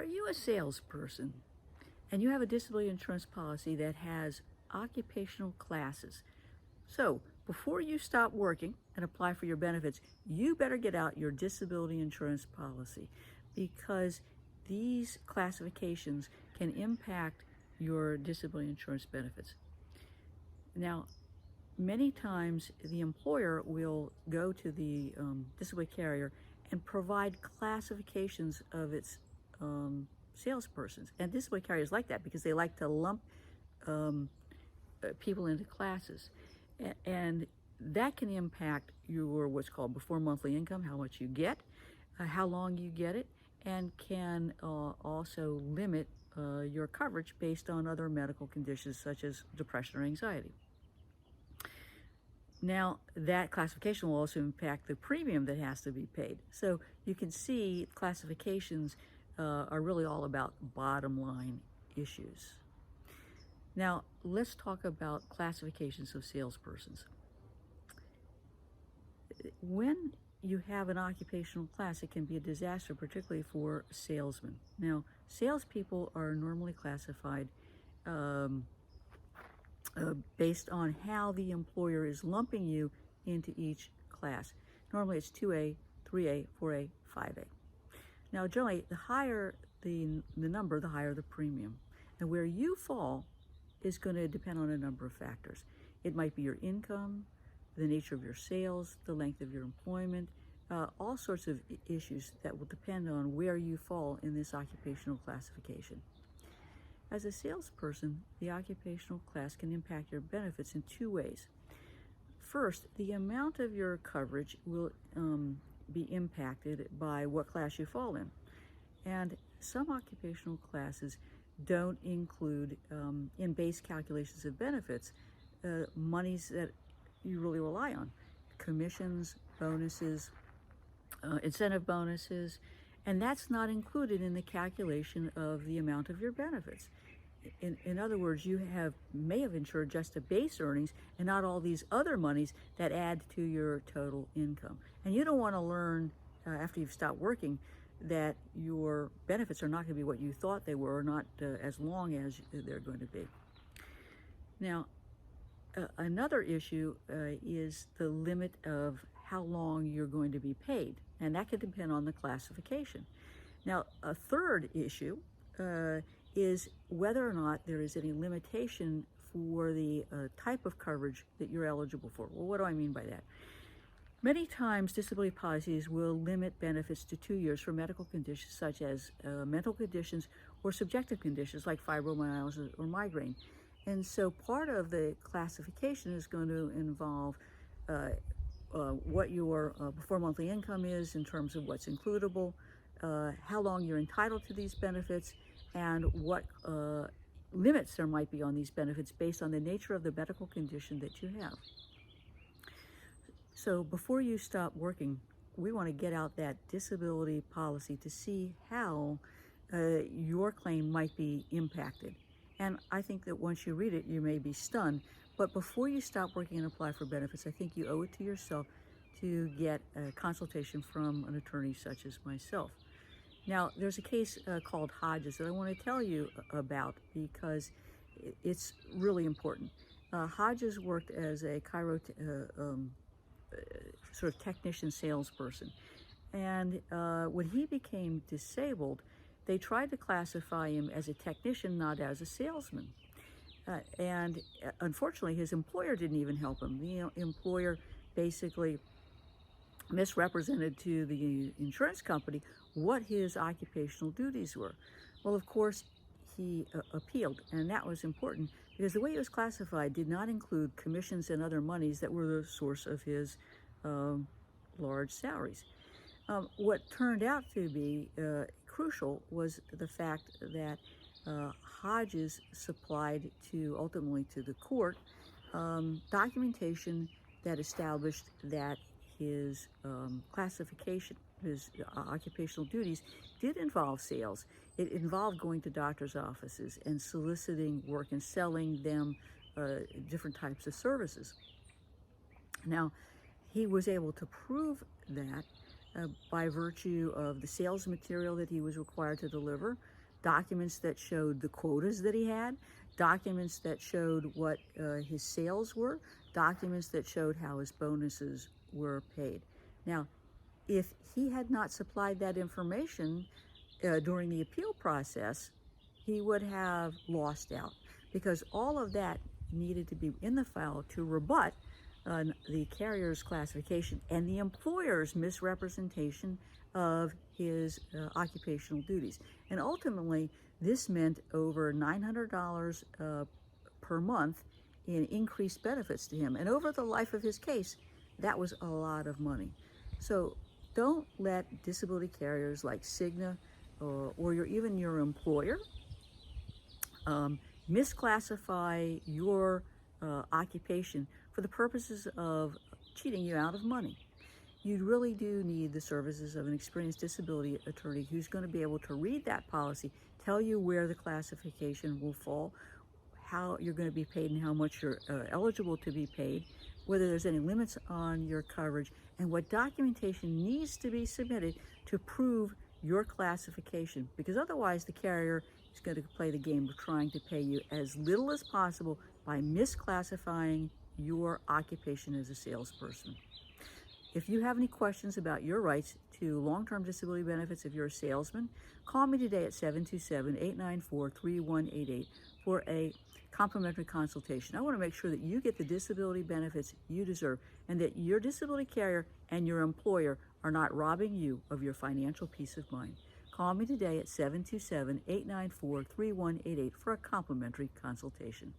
Are you a salesperson and you have a disability insurance policy that has occupational classes? So before you stop working and apply for your benefits, you better get out your disability insurance policy, because these classifications can impact your disability insurance benefits. Now, many times the employer will go to the disability carrier and provide classifications of its salespersons. And disability carriers like that because they like to lump people into classes. And that can impact your what's called before monthly income, how much you get, how long you get it, and can also limit your coverage based on other medical conditions such as depression or anxiety. Now, that classification will also impact the premium that has to be paid. So you can see classifications are really all about bottom line issues. Now, let's talk about classifications of salespersons. When you have an occupational class, it can be a disaster, particularly for salesmen. Now, salespeople are normally classified based on how the employer is lumping you into each class. Normally it's 2A, 3A, 4A, 5A. Now generally, the higher the number, the higher the premium. And where you fall is going to depend on a number of factors. It might be your income, the nature of your sales, the length of your employment, all sorts of issues that will depend on where you fall in this occupational classification. As a salesperson, the occupational class can impact your benefits in two ways. First, the amount of your coverage will be impacted by what class you fall in. And some occupational classes don't include, in base calculations of benefits, monies that you really rely on. Commissions, bonuses, incentive bonuses, and that's not included in the calculation of the amount of your benefits. In other words, you may have insured just a base earnings and not all these other monies that add to your total income. And you don't want to learn after you've stopped working that your benefits are not going to be what you thought they were, or not as long as they're going to be. Now, another issue is the limit of how long you're going to be paid, and that could depend on the classification. Now, a third issue is whether or not there is any limitation for the type of coverage that you're eligible for. Well, what do I mean by that? Many times disability policies will limit benefits to 2 years for medical conditions such as mental conditions or subjective conditions like fibromyalgia or migraine. And so part of the classification is going to involve what your before monthly income is in terms of what's includable, how long you're entitled to these benefits, and what limits there might be on these benefits based on the nature of the medical condition that you have. So before you stop working, we want to get out that disability policy to see how your claim might be impacted. And I think that once you read it, you may be stunned. But before you stop working and apply for benefits, I think you owe it to yourself to get a consultation from an attorney such as myself. Now, there's a case called Hodges that I want to tell you about because it's really important. Hodges worked as a sort of technician salesperson. And when he became disabled, they tried to classify him as a technician, not as a salesman. And unfortunately, his employer didn't even help him. The employer basically misrepresented to the insurance company what his occupational duties were. Well, of course, he appealed, and that was important because the way he was classified did not include commissions and other monies that were the source of his large salaries. What turned out to be crucial was the fact that Hodges supplied ultimately to the court documentation that established that his classification, his occupational duties, did involve sales. It involved going to doctor's offices and soliciting work and selling them different types of services. Now, he was able to prove that by virtue of the sales material that he was required to deliver, documents that showed the quotas that he had, documents that showed what his sales were, documents that showed how his bonuses were paid. Now, if he had not supplied that information during the appeal process, he would have lost out, because all of that needed to be in the file to rebut the carrier's classification and the employer's misrepresentation of his occupational duties. And ultimately, this meant over $900 per month in increased benefits to him. And over the life of his case, that was a lot of money. So don't let disability carriers like Cigna or even your employer misclassify your occupation for the purposes of cheating you out of money. You really do need the services of an experienced disability attorney who's going to be able to read that policy, tell you where the classification will fall, how you're going to be paid and how much you're eligible to be paid, whether there's any limits on your coverage, and what documentation needs to be submitted to prove your classification, because otherwise the carrier is going to play the game of trying to pay you as little as possible by misclassifying your occupation as a salesperson. If you have any questions about your rights to long-term disability benefits if you're a salesman, call me today at 727-894-3188 for a complimentary consultation. I want to make sure that you get the disability benefits you deserve and that your disability carrier and your employer are not robbing you of your financial peace of mind. Call me today at 727-894-3188 for a complimentary consultation.